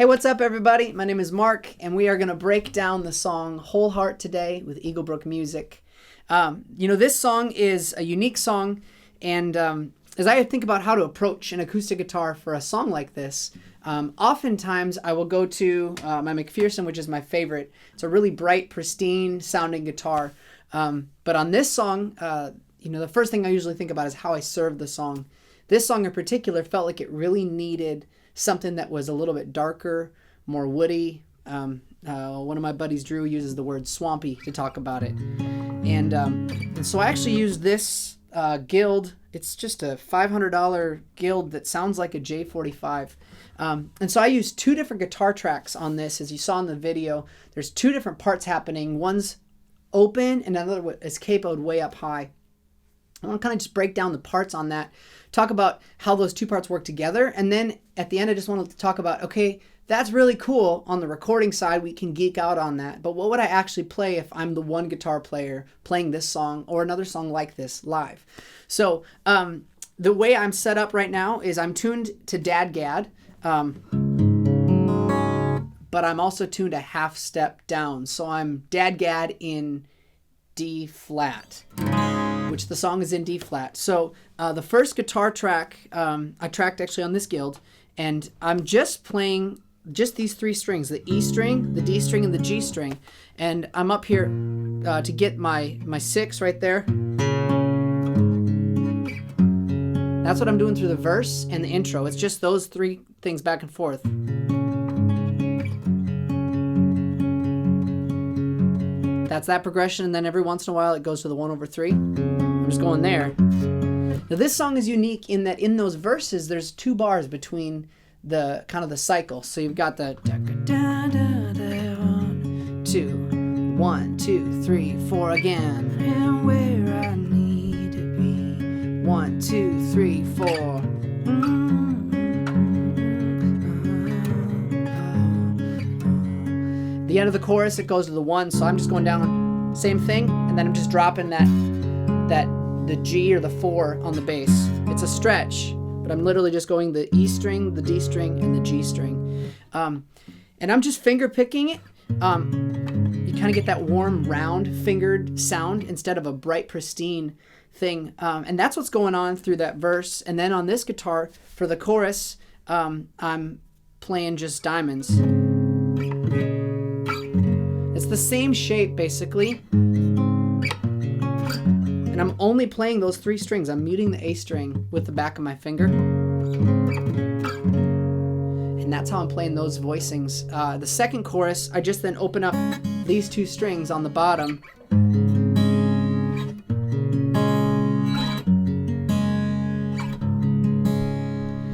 Hey, what's up, everybody? My name is Mark, and we are going to break down the song Whole Heart today with Eagle Brook Music. This song is a unique song, and as I think about how to approach an acoustic guitar for a song like this, oftentimes I will go to my McPherson, which is my favorite. It's a really bright, pristine sounding guitar. But on this song, the first thing I usually think about is how I serve the song. This song in particular felt like it really needed something that was a little bit darker, more woody. One of my buddies, Drew, uses the word swampy to talk about it. And so I actually used this Guild. It's just a $500 Guild that sounds like a J45. And so I used two different guitar tracks on this. As you saw in the video, there's two different parts happening. One's open and another is capoed way up high. I want to kind of just break down the parts on that, talk about how those two parts work together, and then at the end I just wanted to talk about, okay, that's really cool on the recording side, we can geek out on that, but what would I actually play if I'm the one guitar player playing this song or another song like this live? So the way I'm set up right now is I'm tuned to Dadgad, but I'm also tuned a half step down, so I'm Dadgad in D flat, which the song is in D flat. So the first guitar track, I tracked actually on this Guild, and I'm just playing just these three strings, the E string, the D string, and the G string. And I'm up here to get my six right there. That's what I'm doing through the verse and the intro. It's just those three things back and forth. That's that progression, and then every once in a while it goes to the 1/3. I'm just going there. Now this song is unique in that in those verses there's 2 bars between the kind of the cycle. So you've got the 1, 2, 3, 4 again, and where I need to be. 1, 2, 3, 4. The end of the chorus, it goes to the 1, so I'm just going down, same thing, and then I'm just dropping the G or the 4 on the bass. It's a stretch, but I'm literally just going the E string, the D string, and the G string. And I'm just finger picking it. You kind of get that warm, round fingered sound instead of a bright, pristine thing. And that's what's going on through that verse. And then on this guitar, for the chorus, I'm playing just diamonds. It's the same shape, basically. And I'm only playing those 3 strings. I'm muting the A string with the back of my finger. And that's how I'm playing those voicings. The second chorus, I just then open up these 2 strings on the bottom.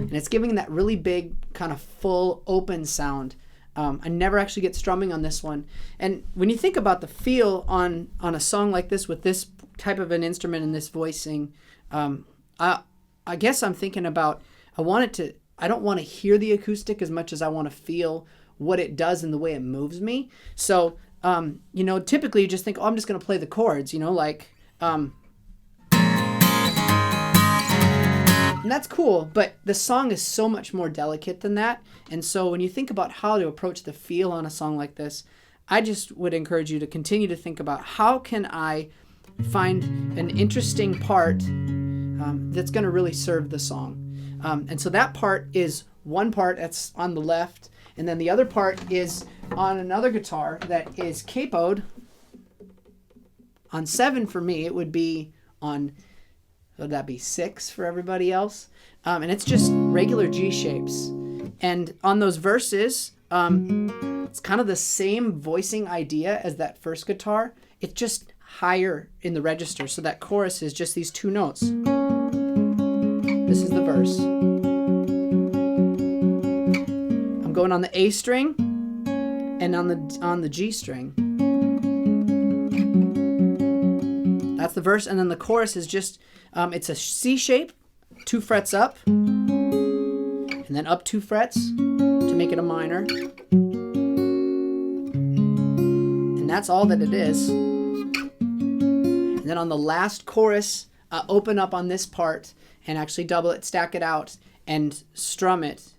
And it's giving that really big, kind of full, open sound. I never actually get strumming on this one. And when you think about the feel on a song like this with this type of an instrument and this voicing, I guess I'm thinking about, I don't want to hear the acoustic as much as I want to feel what it does and the way it moves me. So, typically you just think, I'm just going to play the chords, and that's cool, but the song is so much more delicate than that. And so when you think about how to approach the feel on a song like this, I just would encourage you to continue to think about, how can I find an interesting part that's going to really serve the song. And so that part is one part that's on the left, and then the other part is on another guitar that is capoed on 7 for me. It would be on, would that be 6 for everybody else? And it's just regular G shapes. And on those verses, it's kind of the same voicing idea as that first guitar. It's just higher in the register. So that chorus is just these 2 notes. This is the verse. I'm going on the A string and on the G string. That's the verse, and then the chorus is just it's a C shape, 2 frets up, and then up 2 frets to make it a minor. And that's all that it is. And then on the last chorus, open up on this part and actually double it, stack it out, and strum it.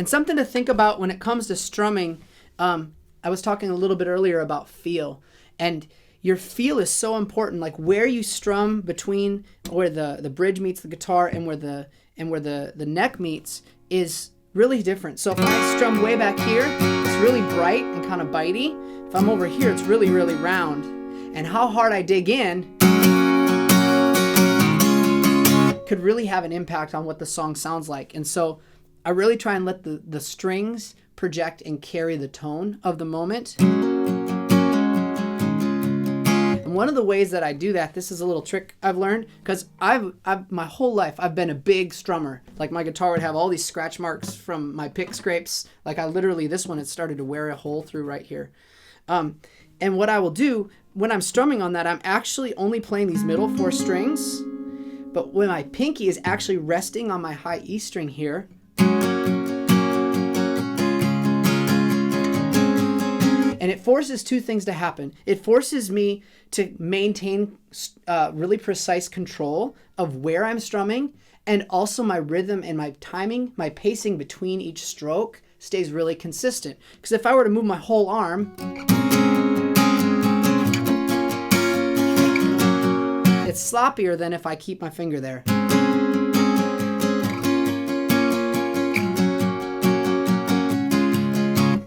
And something to think about when it comes to strumming, I was talking a little bit earlier about feel, and your feel is so important. Like where you strum between, where the bridge meets the guitar and where the neck meets is really different. So if I strum way back here, it's really bright and kind of bitey. If I'm over here, it's really, really round. And how hard I dig in could really have an impact on what the song sounds like. And so I really try and let the strings project and carry the tone of the moment. And one of the ways that I do that, this is a little trick I've learned, because I've my whole life I've been a big strummer. Like my guitar would have all these scratch marks from my pick scrapes. Like I literally, this one, it started to wear a hole through right here. And what I will do when I'm strumming on that, I'm actually only playing these middle 4 strings, but when my pinky is actually resting on my high E string here, and it forces 2 things to happen. It forces me to maintain really precise control of where I'm strumming, and also my rhythm and my timing, my pacing between each stroke stays really consistent. Because if I were to move my whole arm, it's sloppier than if I keep my finger there.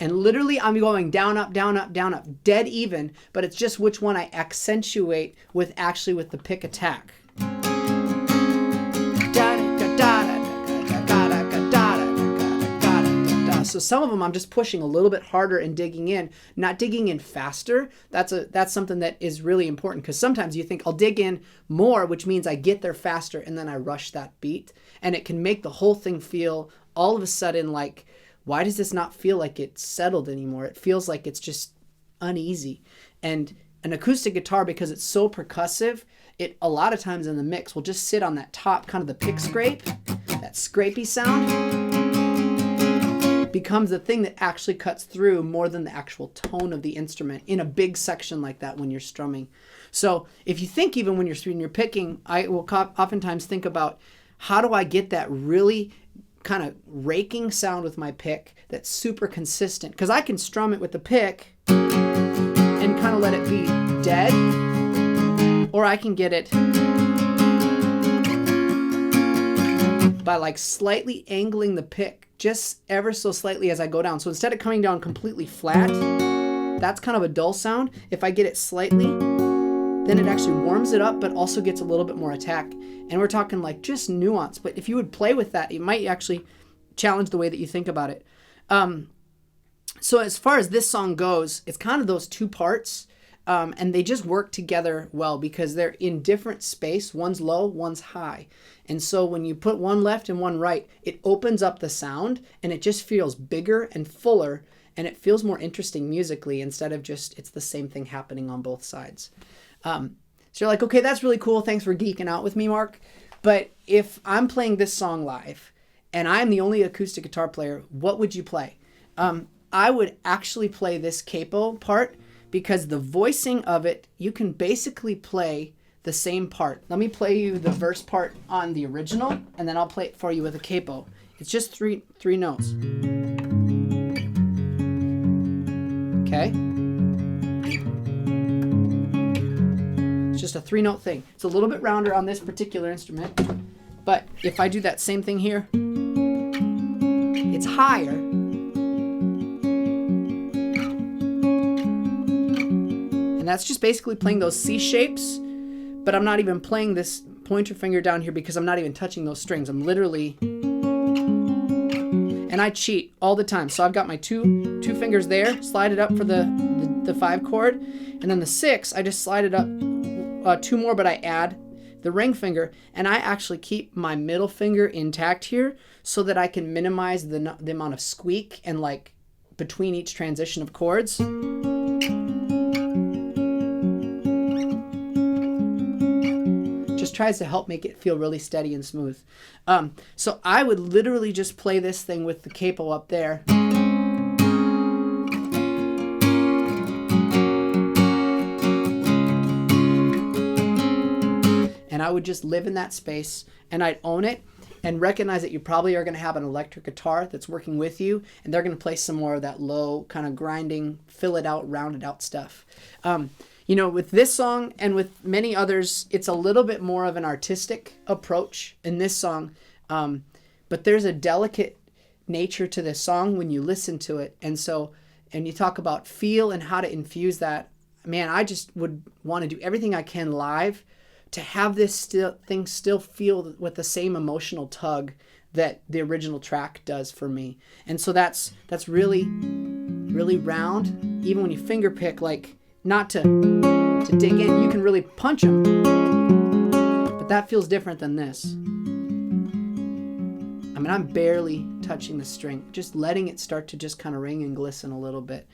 And literally I'm going down, up, down, up, down, up, dead even, but it's just which one I accentuate with the pick attack. So some of them I'm just pushing a little bit harder and digging in, not digging in faster. That's something that is really important, because sometimes you think I'll dig in more, which means I get there faster, and then I rush that beat, and it can make the whole thing feel all of a sudden like, why does this not feel like it's settled anymore? It feels like it's just uneasy. And an acoustic guitar, because it's so percussive, it a lot of times in the mix will just sit on that top, kind of the pick scrape, that scrapey sound becomes the thing that actually cuts through more than the actual tone of the instrument in a big section like that when you're strumming. So if you think, even when you're picking, I will oftentimes think about, how do I get that really kind of raking sound with my pick that's super consistent? Because I can strum it with the pick and kind of let it be dead, or I can get it by like slightly angling the pick just ever so slightly as I go down. So instead of coming down completely flat, that's kind of a dull sound. If I get it slightly, then it actually warms it up, but also gets a little bit more attack. And we're talking like just nuance. But if you would play with that, it might actually challenge the way that you think about it. So as far as this song goes, it's kind of those 2 parts. And they just work together well because they're in different space. One's low, one's high. And so when you put one left and one right, it opens up the sound, and it just feels bigger and fuller, and it feels more interesting musically, instead of just it's the same thing happening on both sides. So you're like, okay, that's really cool. Thanks for geeking out with me, Mark. But if I'm playing this song live and I'm the only acoustic guitar player, what would you play? I would actually play this capo part, because the voicing of it, you can basically play the same part. Let me play you the verse part on the original, and then I'll play it for you with a capo. It's just three notes. Okay? It's just a 3-note thing. It's a little bit rounder on this particular instrument, but if I do that same thing here, it's higher. And that's just basically playing those C shapes, but I'm not even playing this pointer finger down here because I'm not even touching those strings. I'm literally, and I cheat all the time. So I've got my two fingers there, slide it up for the 5 chord, and then the 6, I just slide it up 2 more, but I add the ring finger, and I actually keep my middle finger intact here so that I can minimize the amount of squeak and like between each transition of chords. Tries to help make it feel really steady and smooth. So I would literally just play this thing with the capo up there. And I would just live in that space, and I'd own it. and recognize that you probably are going to have an electric guitar that's working with you, and they're going to play some more of that low kind of grinding, fill it out, rounded out stuff. With this song and with many others, it's a little bit more of an artistic approach in this song, but there's a delicate nature to this song when you listen to it. And you talk about feel and how to infuse that. Man, I just would want to do everything I can live to have this thing still feel with the same emotional tug that the original track does for me. And so that's really, really round. Even when you finger pick, like not to dig in, you can really punch them. But that feels different than this. I mean, I'm barely touching the string, just letting it start to just kind of ring and glisten a little bit.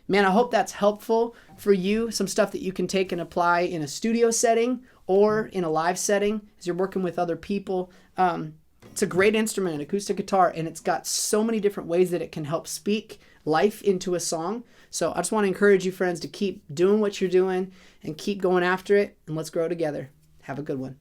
Man, I hope that's helpful for you. Some stuff that you can take and apply in a studio setting or in a live setting as you're working with other people. It's a great instrument, an acoustic guitar, and it's got so many different ways that it can help speak life into a song. So I just want to encourage you, friends, to keep doing what you're doing and keep going after it, and let's grow together. Have a good one.